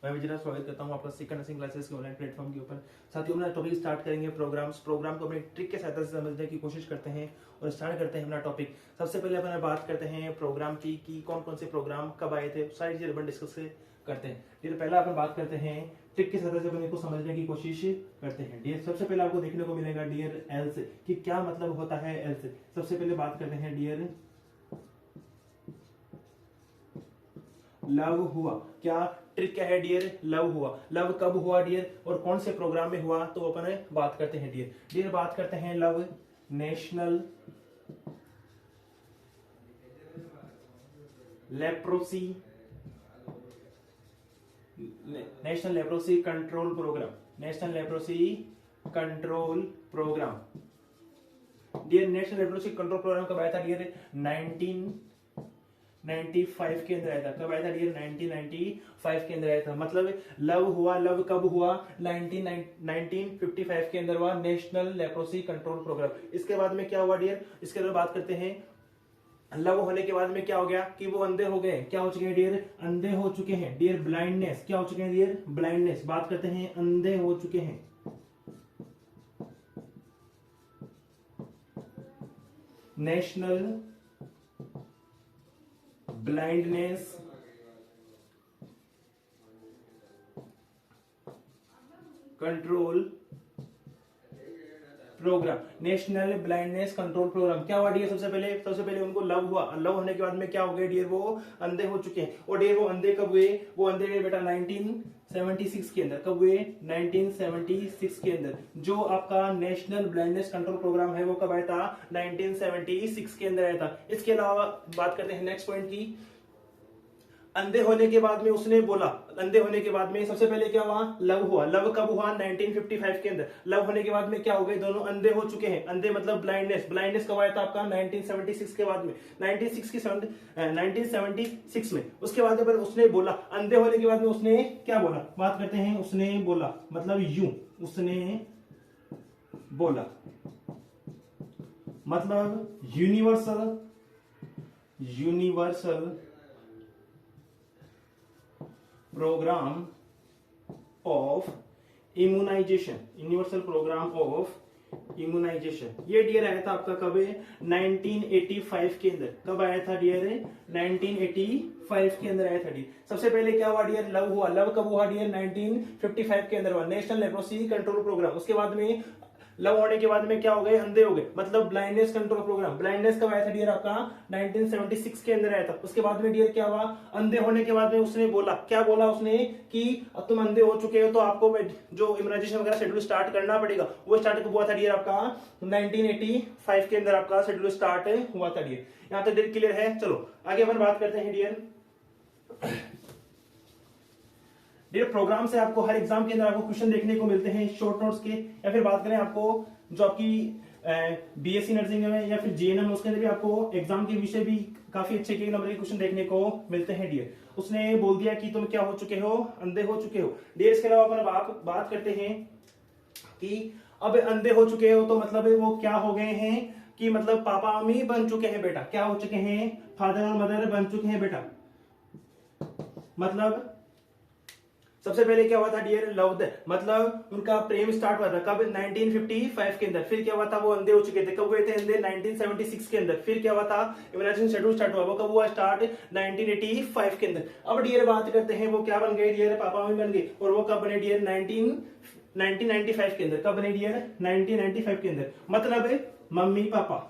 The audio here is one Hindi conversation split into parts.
मैं विजय स्वागत करता हूं आपका सेकंड नर्सिंग क्लासेस के ऑनलाइन प्लेटफॉर्म के ऊपर। साथियों अपना टॉपिक स्टार्ट करेंगे प्रोग्राम को अपने ट्रिक के सहायता से समझने की कोशिश करते हैं और स्टार्ट करते हैं अपना टॉपिक। सबसे पहले अपन बात करते हैं प्रोग्राम की कि कौन कौन से प्रोग्राम कब आए थे, सारी चीजें अपन डिस्कस करते हैं। डियर पहला अपन बात करते हैं ट्रिक की सहायता से अपन इसको समझने की कोशिश करते हैं। डियर सबसे पहले आपको देखने को मिलेगा डियर एल्स कि क्या मतलब होता है एल्स। सबसे पहले बात करते हैं डियर लव हुआ। क्या ट्रिक क्या है डियर? लव हुआ। लव कब हुआ डियर और कौन से प्रोग्राम में हुआ, तो अपन बात करते हैं डियर बात करते हैं love national leprosy control programme dear national leprosy control programme कब आया था डियर? 1995 के अंदर आया था। कब आया था डियर? 1995 के अंदर आया था। मतलब लव हुआ, लव कब हुआ? 1955 के अंदर हुआ नेशनल लेप्रोसी कंट्रोल प्रोग्राम। इसके बाद में क्या हुआ डियर? इसके बाद बात करते हैं लव होने के बाद में क्या हो गया कि वो अंधे हो गए। क्या हो चुके हैं डियर? अंधे हो चुके हैं डियर। ब्लाइंडनेस, क्या हो चुके हैं डियर? ब्लाइंडनेस। बात करते हैं अंधे हो चुके हैं। National blindness control programme. National blindness control programme क्या हुआ डियर? सबसे पहले उनको लव हुआ। लव होने के बाद में क्या हो गए डियर? वो अंधे हो चुके हैं। और डियर वो अंधे कब हुए? वो अंधे हुए बेटा 1976 के अंदर। कब हुए? 1976 के अंदर। जो आपका नेशनल ब्लाइंडनेस कंट्रोल प्रोग्राम है वो कब आया था? 1976 के अंदर आया था। इसके अलावा बात करते हैं नेक्स्ट पॉइंट की। अंधे होने के बाद में उसने बोला, अंधे होने के बाद में सबसे पहले क्या हुआ? लव हुआ। लव कब हुआ? 1955 के अंदर। लव होने के बाद में क्या हो गए? दोनों अंधे हो चुके हैं। अंधे मतलब ब्लाइंडनेस कब आया था आपका? 1976 के बाद में। 1976 में। उसके बाद में उसने बोला, अंधे होने के बाद में उसने क्या बोला? बात करते हैं उसने बोला मतलब यूं, उसने बोला मतलब universal programme of immunization. Universal programme of immunization ये डियर आया था आपका कब? 1985 के अंदर। कब आया था डियर? 1985 के अंदर आया था डियर। सबसे पहले क्या हुआ डियर? लव हुआ। लव कब हुआ डियर? 1955 के अंदर हुआ नेशनल लेप्रोसी कंट्रोल प्रोग्राम। उसके बाद में लव होने के बाद में क्या हो गए? अंधे हो गए। मतलब ब्लाइंडनेस कंट्रोल प्रोग्राम। ब्लाइंडनेस कब आया था डियर आपका? 1976 के अंदर आया था। उसके बाद में डियर क्या हुआ? अंधे होने के बाद में उसने बोला, क्या बोला उसने कि अब तुम अंधे हो चुके हो तो आपको जो इम्यूनाइजेशन वगैरह शेड्यूल स्टार्ट करना पड़ेगा। वो स्टार्ट कब हुआ था डियर आपका? 1985 के अंदर आपका शेड्यूल स्टार्ट हुआ था डियर। यहां तक डियर क्लियर है? चलो आगे अपन बात करते हैं डियर प्रोग्राम से आपको हर एग्जाम के अंदर आपको क्वेश्चन देखने को मिलते हैं शॉर्ट नोट्स के, या फिर बात करें आपको जो आपकी बीएससी नर्सिंग में या फिर जीएनएम उसके अंदर भी आपको एग्जाम के विषय भी काफी अच्छे के नंबर के क्वेश्चन देखने को मिलते हैं डियर। उसने बोल दिया कि तुम क्या हो चुके हो? अंधे हो चुके हो डियर। इसके अलावा अपन आप बात करते हैं कि अब अंधे हो चुके हो तो मतलब वो क्या हो गए हैं कि मतलब पापा मम्मी बन चुके हैं बेटा। क्या हो चुके हैं? फादर और मदर बन चुके हैं बेटा। मतलब सबसे पहले क्या हुआ था डियर? लव मतलब उनका प्रेम स्टार्ट हुआ था कब? 1955 के अंदर। फिर क्या हुआ था? वो अंधे हो चुके थे। कब हुए थे अंधे? 1976 के अंदर। फिर क्या हुआ था? इम्यूनाइजेशन शेड्यूल स्टार्ट हुआ। वो कब हुआ स्टार्ट? 1985 के अंदर। अब डियर बात करते हैं वो क्या बन गए डियर? पापा मम्मी बन गए। और वो कब बने डियर? 1995 के अंदर। कब बने डियर? 1995 के अंदर। मतलब मम्मी पापा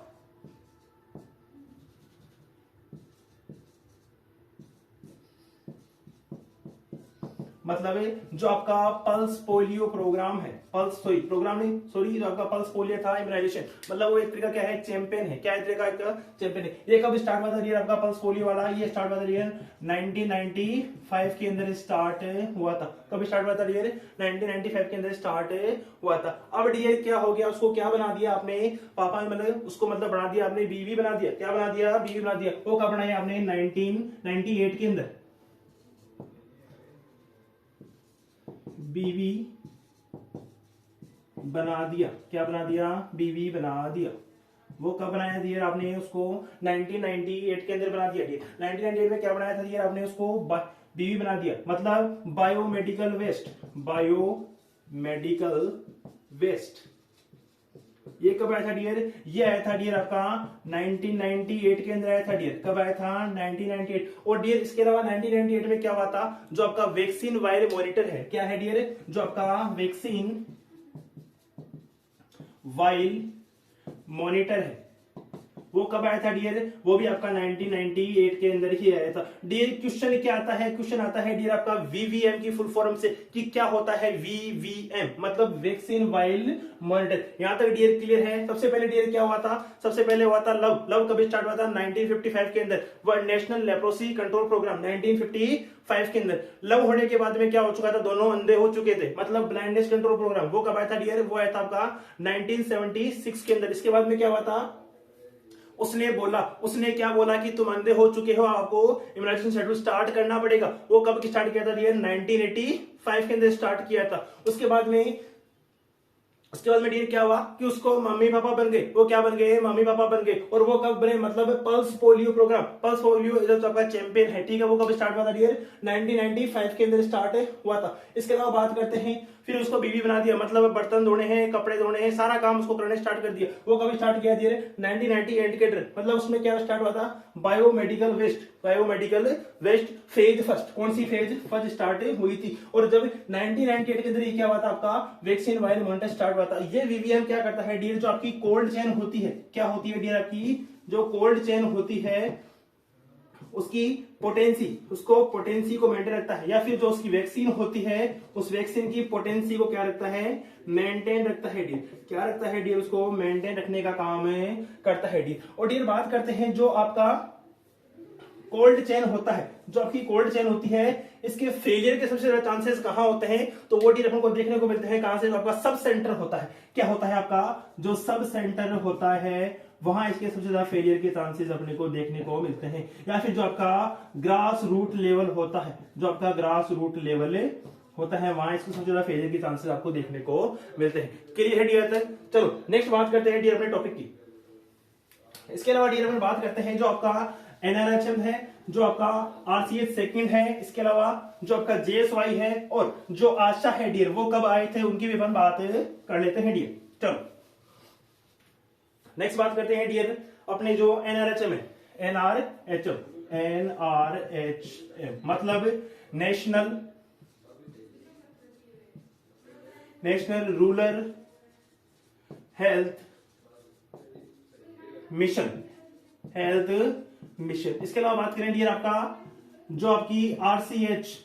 मतलब जो आपका पल्स पोलियो प्रोग्राम है, जो आपका पल्स पोलियो था इम्यूनाइजेशन, मतलब वो एक तरीका क्या है? चैंपियन है। क्या तरीका? एक चैंपियन है। ये कब स्टार्ट हुआ था डियर आपका पल्स पोलियो वाला? ये स्टार्ट हुआ था डियर 1995 के अंदर स्टार्ट हुआ था। कब स्टार्ट हुआ था डियर? 1995 के अंदर स्टार्ट हुआ था। अब डियर क्या हो गया? उसको क्या बना दिया आपने? पापा मतलब उसको मतलब बना दिया आपने बीवी बना दिया। क्या बना दिया? बीवी बना दिया। वो कब बनाया आपने? 1998 के अंदर बीवी बना दिया। क्या बना दिया? बीवी बना दिया। वो कब बनाया था डियर आपने उसको 1998 के अंदर बना दिया डियर। 1998 में क्या बनाया था डियर आपने उसको बीवी बना दिया, मतलब बायोमेडिकल वेस्ट, बायोमेडिकल वेस्ट। ये कब आया था डियर? ये आया था डियर आपका 1998 के अंदर आया था डियर। कब आया था? 1998। और डियर इसके अलावा 1998 में क्या हुआ था, जो आपका वैक्सीन वायर मॉनिटर है, क्या है डियर, जो आपका वैक्सीन वाइल मॉनिटर है, वो कब आया था डियर? वो भी आपका 1998 के अंदर ही आया था डियर। क्वेश्चन क्या आता है? क्वेश्चन आता है डियर आपका वीवीएम की फुल फॉर्म से, कि क्या होता है वीवीएम, मतलब वैक्सीन वाइल मॉनिटर। यहां तक डियर क्लियर है? सबसे पहले डियर क्या हुआ था? सबसे पहले हुआ था लव कब स्टार्ट हुआ था? 1955 के अंदर, world national leprosy control programme 1955 के अंदर। लव होने के बाद में क्या हो चुका था? दोनों अंधे हो चुके थे, मतलब ब्लाइंडनेस कंट्रोल प्रोग्राम। वो कब आया था डियर? वो आया था आपका 1976 के अंदर। इसके बाद में क्या हुआ था? उसने क्या बोला कि तुम अंधे हो चुके हो, आपको इम्यूनाइजेशन शेड्यूल स्टार्ट करना पड़ेगा। वो कब स्टार्ट किया था डियर? 1985 के अंदर स्टार्ट किया था। उसके बाद में डियर क्या हुआ कि उसको मम्मी पापा बन गए। वो क्या बन गए? मम्मी पापा बन गए। और वो कब बने? मतलब pulse polio programme, pulse polio जो आपका चैंपियन है, ठीक है, वो कब स्टार्ट हुआ था डियर? 1995 के अंदर स्टार्ट हुआ था। इसके अलावा बात करते हैं, फिर उसको बीवी बना दिया, मतलब बर्तन धोने हैं, कपड़े धोने हैं, सारा काम उसको करने स्टार्ट कर दिया। वो कब स्टार्ट किया डियर? 1998 के अंदर। मतलब उसमें क्या स्टार्ट हुआ था? Biomedical waste phase first. कौन सी फेज फर्स्ट स्टार्ट हुई थी? और जब 1998 के अंदर क्या हुआ था? आपका वैक्सीन वायर मॉनिटर स्टार्ट हुआ था। ये वीवीएम क्या करता है डियर? जो आपकी कोल्ड चेन होती है, क्या होती है डियर? आपकी जो कोल्ड चेन होती है उसकी पोटेंसी को मेंटेन रखता है, या फिर जो उसकी वैक्सीन होती है उस वैक्सीन की पोटेंसी को क्या रखता है? मेंटेन रखता है डियर। क्या रखता है डियर? उसको मेंटेन रखने का काम करता है डियर। और डियर बात करते हैं जो आपका कोल्ड चेन होता है, जो आपकी कोल्ड चेन होती है, इसके फेलियर के सबसे ज्यादा चांसेस कहां होते हैं? तो वो डियर अपन को देखने को मिलते हैं कहां से? आपका सब सेंटर होता है। क्या होता है? आपका जो सब सेंटर होता है वहां इसके सबसे ज्यादा फेलियर के चांसेस अपने को देखने को मिलते हैं। या फिर जो आपका ग्रास रूट लेवल होता है, जो आपका ग्रास रूट लेवल होता है, वहां इसके सबसे ज्यादा फेलियर के चांसेस आपको देखने को मिलते हैं। क्लियर है डियर तक? चलो नेक्स्ट बात करते हैं डियर अपने टॉपिक की। इसके अलावा डियर अपन बात करते हैं जो आपका एनआरएचएम है, जो आपका आरसीएच सेकंड है, इसके अलावा जो आपका जेएसवाई है, और जो आशा है डियर, वो कब आए थे उनकी भी अपन बात कर लेते हैं डियर। चलो नेक्स्ट बात करते हैं डियर अपने जो एनआरएचएम है, एनआरएचएम मतलब नेशनल रूरल हेल्थ मिशन। इसके अलावा बात करें डियर आपका जो आपकी RCH,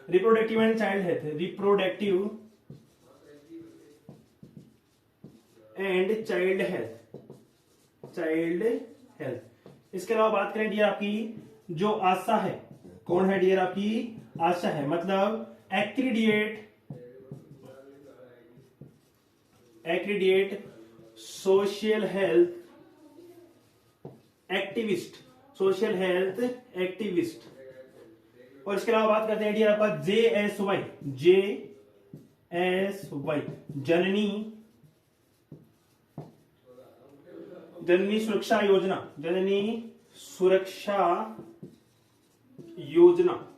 reproductive and child health, इसके अलावा बात करें डियर आपकी जो आशा है, कौन है डियर? आपकी आशा है, मतलब एक्रीडिएट सोशल हेल्थ एक्टिविस्ट। और इसके अलावा बात करते हैं डियर आपका जेएसवाई, जननी सुरक्षा योजना।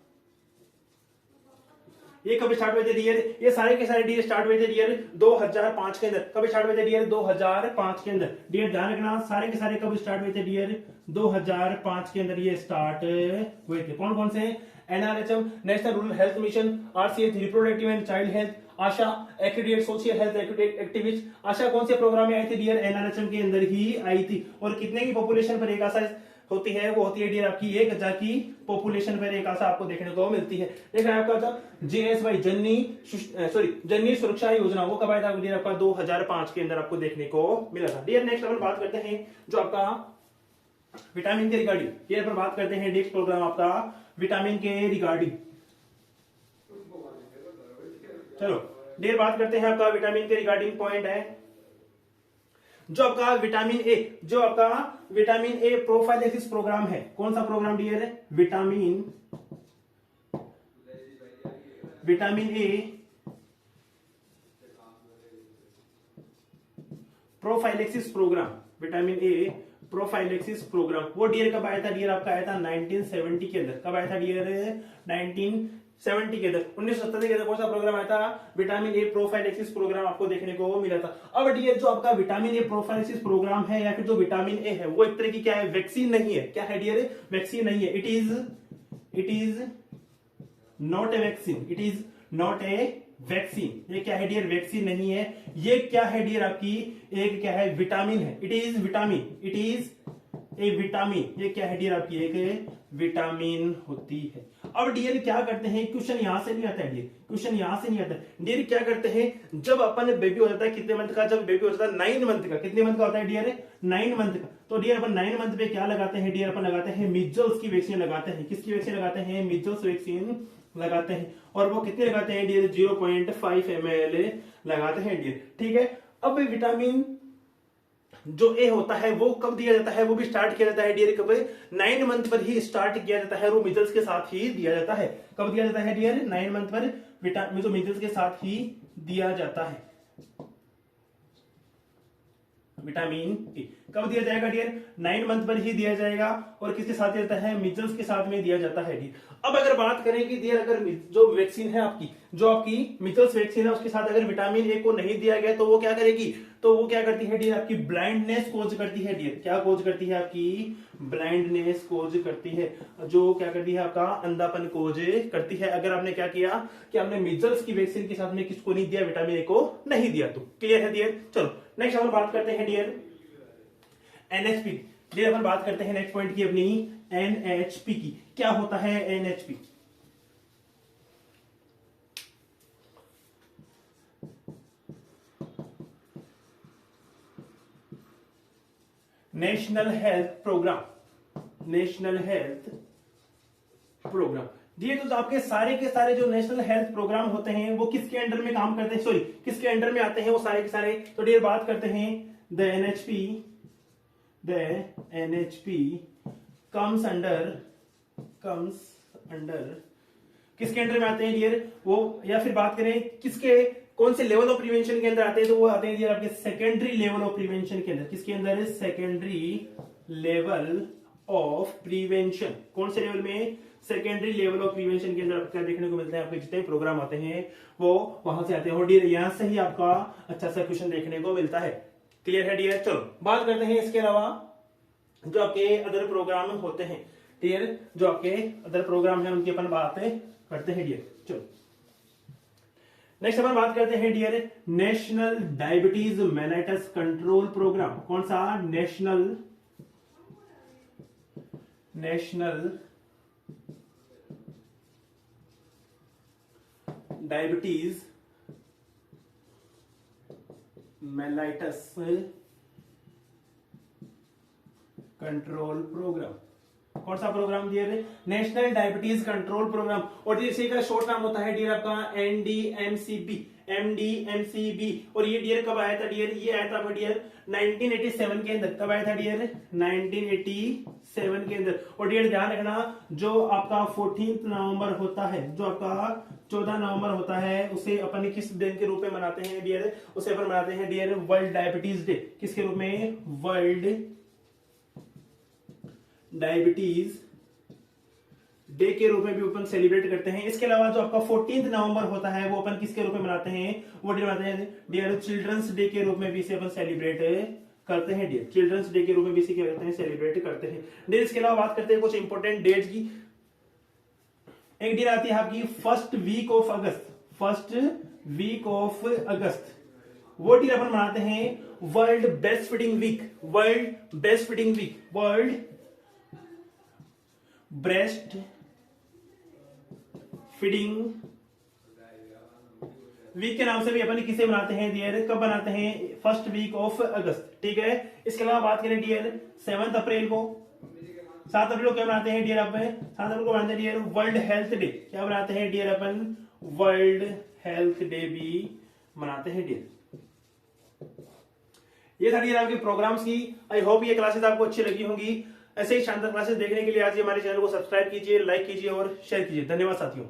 ये कब स्टार्ट हुए थे डियर? ये सारे के सारे डियर स्टार्ट हुए थे डियर 2005 के अंदर। कब स्टार्ट हुए थे डियर? 2005 के अंदर। डियर ध्यान रखना, सारे के सारे कब स्टार्ट हुए थे डियर? 2005 के अंदर ये स्टार्ट हुए थे। कौन कौन से? NRHM, national rural health mission, RCH reproductive and child health, ASHA accredited social health activist. ASHA कौन से प्रोग्राम में आई थी डियर? एनआरएचएम के अंदर ही आई थी। और कितने की पॉपुलेशन पर एक आशा होती है? वो होती है डियर आपकी 1000 की पॉपुलेशन पर एक आशा आपको देखने को मिलती है। देखा है आपका जेएसवाई, जननी सुरक्षा योजना, वो कब आया था डियर? आपका 2005 के अंदर आपको देखने को मिला था। डियर नेक्स्ट अपन बात करते हैं जो आपका विटामिन के रिगार्डिंग। डियर पर बात करते हैं नेक्स्ट प्रोग्राम आपका विटामिन के रिगार्डिंग। चलो डियर बात करते हैं आपका विटामिन के रिगार्डिंग पॉइंट है जो आपका विटामिन ए प्रोफाइलेसिस प्रोग्राम है। कौन सा programme dear? Vitamin A prophylaxis programme, vitamin A prophylaxis programme, वो डियर कब आया था डियर? आपका आया था 1970 के अंदर। कब आया था डियर? 1970 के अंदर। 1970 के अंदर कौन सा प्रोग्राम आया था? विटामिन ए प्रोफाइलेक्सिस प्रोग्राम आपको देखने को मिला था। अब डियर जो आपका विटामिन ए प्रोफाइलेक्सिस प्रोग्राम है या फिर जो विटामिन ए है वो एक तरह की क्या है? वैक्सीन नहीं है। क्या है डियर? वैक्सीन नहीं है। It is not a vaccine. It is not a vaccine. ये क्या है डियर? वैक्सीन नहीं है। ये क्या है डियर? आपकी एक क्या है? विटामिन है। It is vitamin. It is A vitamin. ये क्या है डियर? आपकी एक विटामिन होती है। अब डियर क्या करते हैं? क्वेश्चन यहां से नहीं आता है डियर, क्वेश्चन यहां से नहीं आता है डियर। क्या करते हैं जब अपन बेबी हो जाता है कितने मंथ का? जब बेबी हो जाता है 9 मंथ का। कितने मंथ का होता है डियर? 9 मंथ का। तो डियर अपन 9 मंथ पे क्या लगाते हैं डियर? अपन लगाते हैं मिजल्स की वैक्सीन लगाते हैं। किसकी वैक्सीन लगाते हैं? मिजल्स वैक्सीन लगाते हैं। और वो कितने लगाते हैं डियर? 0.5 ml लगाते हैं डियर। ठीक है। अब विटामिन जो ए होता है वो कब दिया जाता है? वो भी स्टार्ट किया जाता है डियर कब? 9 मंथ पर ही स्टार्ट किया जाता है। वो मिजल्स के साथ ही दिया जाता है। कब दिया जाता है डियर? 9 मंथ पर विटामिन मिजल्स के साथ ही दिया जाता है विटामिन ए। कब दिया जाएगा डियर? 9 मंथ पर ही दिया जाएगा। और किसके साथ दिया जाता है? मिजल्स के साथ में दिया जाता है डियर। अब अगर बात करें कि डियर अगर जो वैक्सीन है आपकी, जो आपकी मिजल्स वैक्सीन है उसके साथ अगर विटामिन ए को नहीं दिया गया तो वो क्या करेगी? तो वो क्या करती है डियर? आपकी ब्लाइंडनेस कोज करती है डियर। क्या कोज करती है? आपकी ब्लाइंडनेस कोज करती है। जो क्या करती है? आपका अंधापन कोज करती है। अगर आपने क्या किया कि आपने मिजल्स की वैक्सीन के साथ में किसको नहीं दिया? विटामिन ए को नहीं दिया। तो क्लियर है डियर? चलो नेक्स्ट हम बात करते हैं डियर एनएचपी। डियर अपन बात करते हैं नेक्स्ट पॉइंट की अपनी एनएचपी की। क्या होता है NHP? National health programme. National health programme. ये तो आपके सारे के सारे जो नेशनल हेल्थ प्रोग्राम होते हैं वो किसके अंडर में काम करते हैं? सॉरी, किसके अंडर में आते हैं वो सारे के सारे? तो डियर बात करते हैं द एनएचपी कम्स अंडर किसके अंडर में आते हैं डियर? वो या फिर बात करें किसके कौन से लेवल ऑफ प्रिवेंशन के अंदर आते हैं? तो वो आते हैं डियर आपके सेकेंडरी लेवल ऑफ प्रिवेंशन के अंदर। किसके अंदर? Secondary level of prevention. कौन से लेवल में? सेकेंडरी लेवल ऑफ प्रिवेंशन के अंदर क्या देखने को मिलता है? आपके जितने प्रोग्राम आते हैं वो वहां से आते हैं। और डियर यहां से ही आपका अच्छा सा क्वेश्चन देखने को मिलता है। क्लियर है डियर? चलो बात करते हैं इसके अलावा जो आपके अदर प्रोग्राम होते हैं डियर। जो आपके अदर प्रोग्राम है उनकी अपन बातें करते हैं डियर। चलो नेक्स्ट अपन बात करते हैं dear national diabetes mellitus control programme. कौन सा? National diabetes mellitus control programme. कौन सा programme dear? National diabetes control programme. और इसी का शॉर्ट नाम होता है डियर आपका एनडीएमसीबी। और ये डियर कब आया था डियर? ये आया था डियर 1987 के अंदर। कब आया था डियर? 1987 के अंदर। और डियर ध्यान रखना जो आपका 14 नवंबर होता है, जो आपका 14 नवंबर होता है, उसे अपन किस दिन के रूप में मनाते हैं डियर? उसे अपन मनाते हैं डियर वर्ल्ड डायबिटीज डे। किसके रूप में? वर्ल्ड डायबिटीज डे के रूप में भी अपन सेलिब्रेट करते हैं। इसके अलावा जो आपका 14 नवंबर होता है वो अपन किसके रूप में मनाते हैं? वो मनाते हैं डियर चिल्ड्रंस डे के रूप में भी इसे अपन सेलिब्रेट करते हैं डियर। चिल्ड्रंस डे के रूप में भी इसे क्या करते हैं? सेलिब्रेट करते हैं डियर। इसके अलावा बात करते हैं कुछ इंपॉर्टेंट डेट्स की। एक डियर आती है आपकी फर्स्ट वीक ऑफ अगस्त। वो डियर अपन मनाते हैं world breast feeding week. Breast feeding week के नाम से भी अपन किसे बनाते हैं डियर? कब बनाते हैं? First week of August. ठीक है। इसके अलावा बात करें डियर 7 अप्रैल को। 7 अप्रैल को क्या बनाते हैं डियर? अपन 7 अप्रैल को बनाते हैं डियर वर्ल्ड हेल्थ डे। क्या बनाते हैं डियर? अपन वर्ल्ड हेल्थ डे भी मनाते हैं डियर। ये था डियर आपके प्रोग्राम्स की। आई होप ये क्लासेस आपको अच्छी लगी होंगी। ऐसे ही शानदार क्लासेस देखने के लिए आज हमारे चैनल को सब्सक्राइब कीजिए, लाइक कीजिए और शेयर कीजिए। धन्यवाद साथियों।